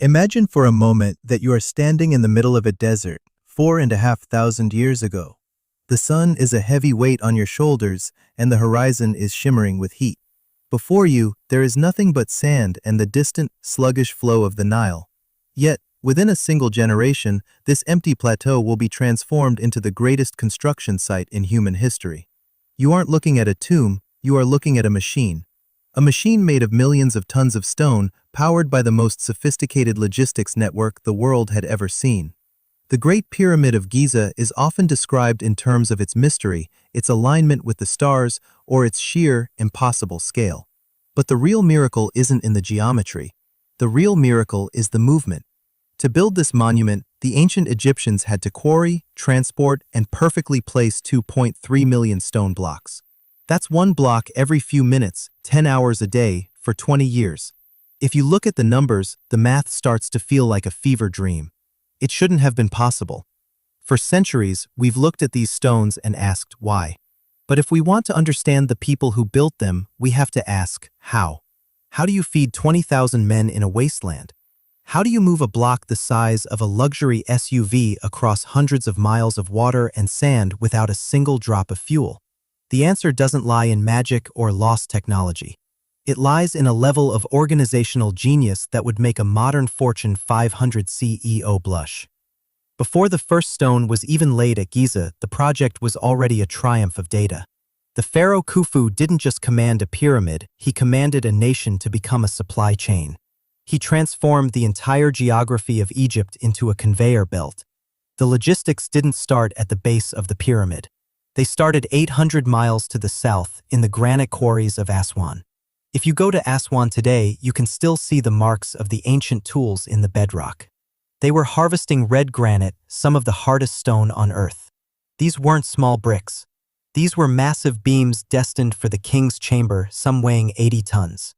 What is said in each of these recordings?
Imagine for a moment that you are standing in the middle of a desert 4,500 years ago. The sun is a heavy weight on your shoulders and the horizon is shimmering with heat. Before you, there is nothing but sand and the distant, sluggish flow of the Nile. Yet, within a single generation, this empty plateau will be transformed into the greatest construction site in human history. You aren't looking at a tomb, you are looking at a machine. A machine made of millions of tons of stone, powered by the most sophisticated logistics network the world had ever seen. The Great Pyramid of Giza is often described in terms of its mystery, its alignment with the stars, or its sheer, impossible scale. But the real miracle isn't in the geometry. The real miracle is the movement. To build this monument, the ancient Egyptians had to quarry, transport, and perfectly place 2.3 million stone blocks. That's one block every few minutes, 10 hours a day, for 20 years. If you look at the numbers, the math starts to feel like a fever dream. It shouldn't have been possible. For centuries, we've looked at these stones and asked why. But if we want to understand the people who built them, we have to ask how. How do you feed 20,000 men in a wasteland? How do you move a block the size of a luxury SUV across hundreds of miles of water and sand without a single drop of fuel? The answer doesn't lie in magic or lost technology. It lies in a level of organizational genius that would make a modern Fortune 500 CEO blush. Before the first stone was even laid at Giza, the project was already a triumph of data. The Pharaoh Khufu didn't just command a pyramid, he commanded a nation to become a supply chain. He transformed the entire geography of Egypt into a conveyor belt. The logistics didn't start at the base of the pyramid. They started 800 miles to the south in the granite quarries of Aswan. If you go to Aswan today, you can still see the marks of the ancient tools in the bedrock. They were harvesting red granite, some of the hardest stone on earth. These weren't small bricks. These were massive beams destined for the king's chamber, some weighing 80 tons.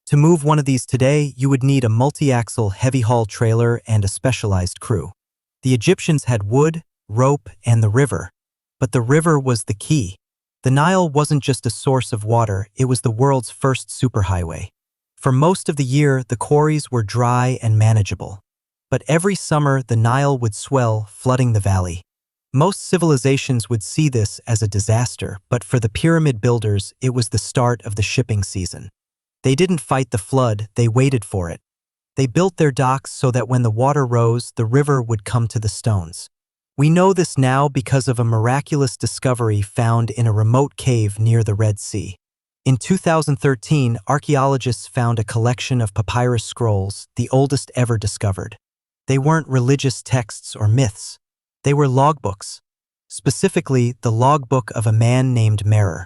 To move one of these today, you would need a multi-axle heavy-haul trailer and a specialized crew. The Egyptians had wood, rope, and the river. But the river was the key. The Nile wasn't just a source of water, it was the world's first superhighway. For most of the year, the quarries were dry and manageable. But every summer, the Nile would swell, flooding the valley. Most civilizations would see this as a disaster, but for the pyramid builders, it was the start of the shipping season. They didn't fight the flood, they waited for it. They built their docks so that when the water rose, the river would come to the stones. We know this now because of a miraculous discovery found in a remote cave near the Red Sea. In 2013, archaeologists found a collection of papyrus scrolls, the oldest ever discovered. They weren't religious texts or myths. They were logbooks. Specifically, the logbook of a man named Merer.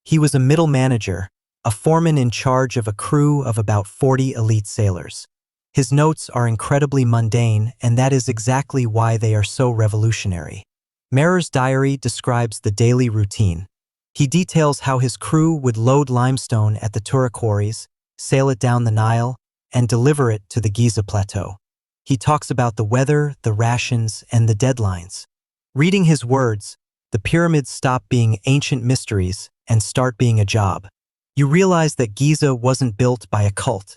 He was a middle manager, a foreman in charge of a crew of about 40 elite sailors. His notes are incredibly mundane, and that is exactly why they are so revolutionary. Merer's diary describes the daily routine. He details how his crew would load limestone at the Tura quarries, sail it down the Nile, and deliver it to the Giza plateau. He talks about the weather, the rations, and the deadlines. Reading his words, the pyramids stop being ancient mysteries and start being a job. You realize that Giza wasn't built by a cult.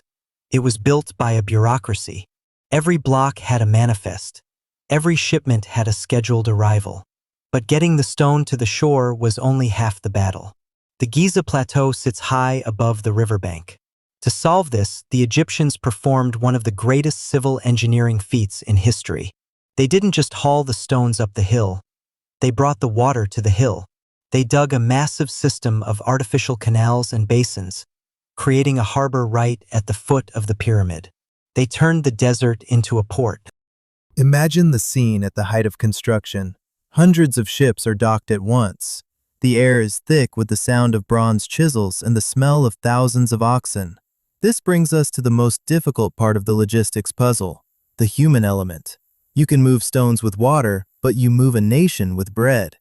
It was built by a bureaucracy. Every block had a manifest. Every shipment had a scheduled arrival. But getting the stone to the shore was only half the battle. The Giza plateau sits high above the riverbank. To solve this, the Egyptians performed one of the greatest civil engineering feats in history. They didn't just haul the stones up the hill. They brought the water to the hill. They dug a massive system of artificial canals and basins, creating a harbor right at the foot of the pyramid. They turned the desert into a port. Imagine the scene at the height of construction. Hundreds of ships are docked at once. The air is thick with the sound of bronze chisels and the smell of thousands of oxen. This brings us to the most difficult part of the logistics puzzle, the human element. You can move stones with water, but you move a nation with bread.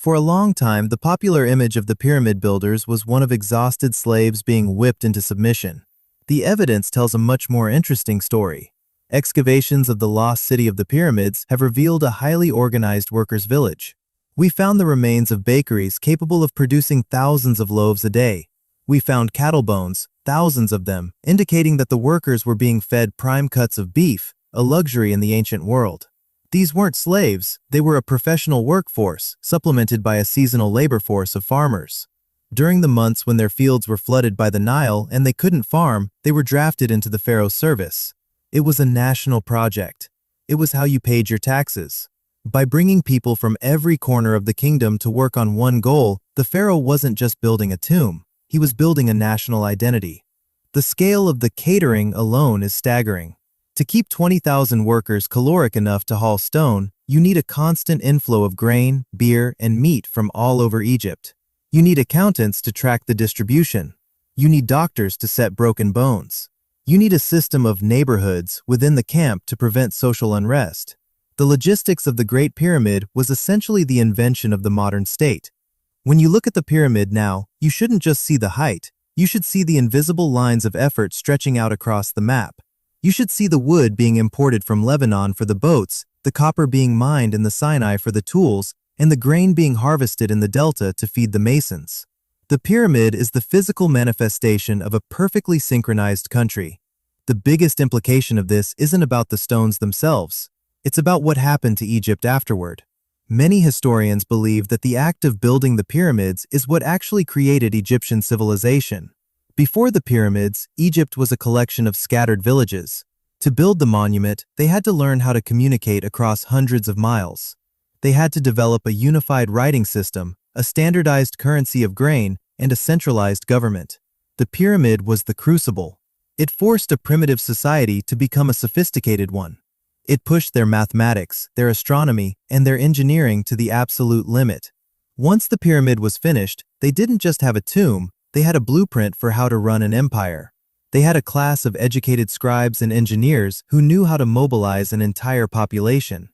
For a long time, the popular image of the pyramid builders was one of exhausted slaves being whipped into submission. The evidence tells a much more interesting story. Excavations of the lost city of the pyramids have revealed a highly organized workers' village. We found the remains of bakeries capable of producing thousands of loaves a day. We found cattle bones, thousands of them, indicating that the workers were being fed prime cuts of beef, a luxury in the ancient world. These weren't slaves, they were a professional workforce, supplemented by a seasonal labor force of farmers. During the months when their fields were flooded by the Nile and they couldn't farm, they were drafted into the Pharaoh's service. It was a national project. It was how you paid your taxes. By bringing people from every corner of the kingdom to work on one goal, the Pharaoh wasn't just building a tomb, he was building a national identity. The scale of the catering alone is staggering. To keep 20,000 workers caloric enough to haul stone, you need a constant inflow of grain, beer, and meat from all over Egypt. You need accountants to track the distribution. You need doctors to set broken bones. You need a system of neighborhoods within the camp to prevent social unrest. The logistics of the Great Pyramid was essentially the invention of the modern state. When you look at the pyramid now, you shouldn't just see the height. You should see the invisible lines of effort stretching out across the map. You should see the wood being imported from Lebanon for the boats, the copper being mined in the Sinai for the tools, and the grain being harvested in the delta to feed the masons. The pyramid is the physical manifestation of a perfectly synchronized country. The biggest implication of this isn't about the stones themselves. It's about what happened to Egypt afterward. Many historians believe that the act of building the pyramids is what actually created Egyptian civilization. Before the pyramids, Egypt was a collection of scattered villages. To build the monument, they had to learn how to communicate across hundreds of miles. They had to develop a unified writing system, a standardized currency of grain, and a centralized government. The pyramid was the crucible. It forced a primitive society to become a sophisticated one. It pushed their mathematics, their astronomy, and their engineering to the absolute limit. Once the pyramid was finished, they didn't just have a tomb, they had a blueprint for how to run an empire. They had a class of educated scribes and engineers who knew how to mobilize an entire population.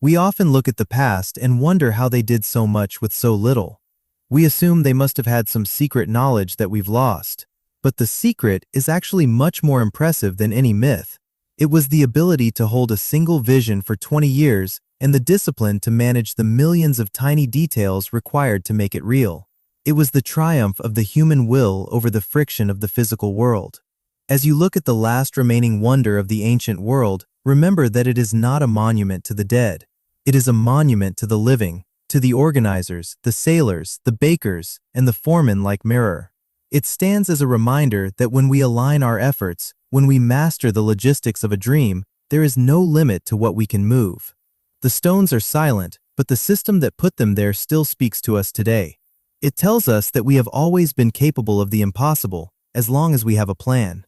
We often look at the past and wonder how they did so much with so little. We assume they must have had some secret knowledge that we've lost. But the secret is actually much more impressive than any myth. It was the ability to hold a single vision for 20 years and the discipline to manage the millions of tiny details required to make it real. It was the triumph of the human will over the friction of the physical world. As you look at the last remaining wonder of the ancient world, remember that it is not a monument to the dead. It is a monument to the living, to the organizers, the sailors, the bakers, and the foremen like mirror. It stands as a reminder that when we align our efforts, when we master the logistics of a dream, there is no limit to what we can move. The stones are silent, but the system that put them there still speaks to us today. It tells us that we have always been capable of the impossible, as long as we have a plan.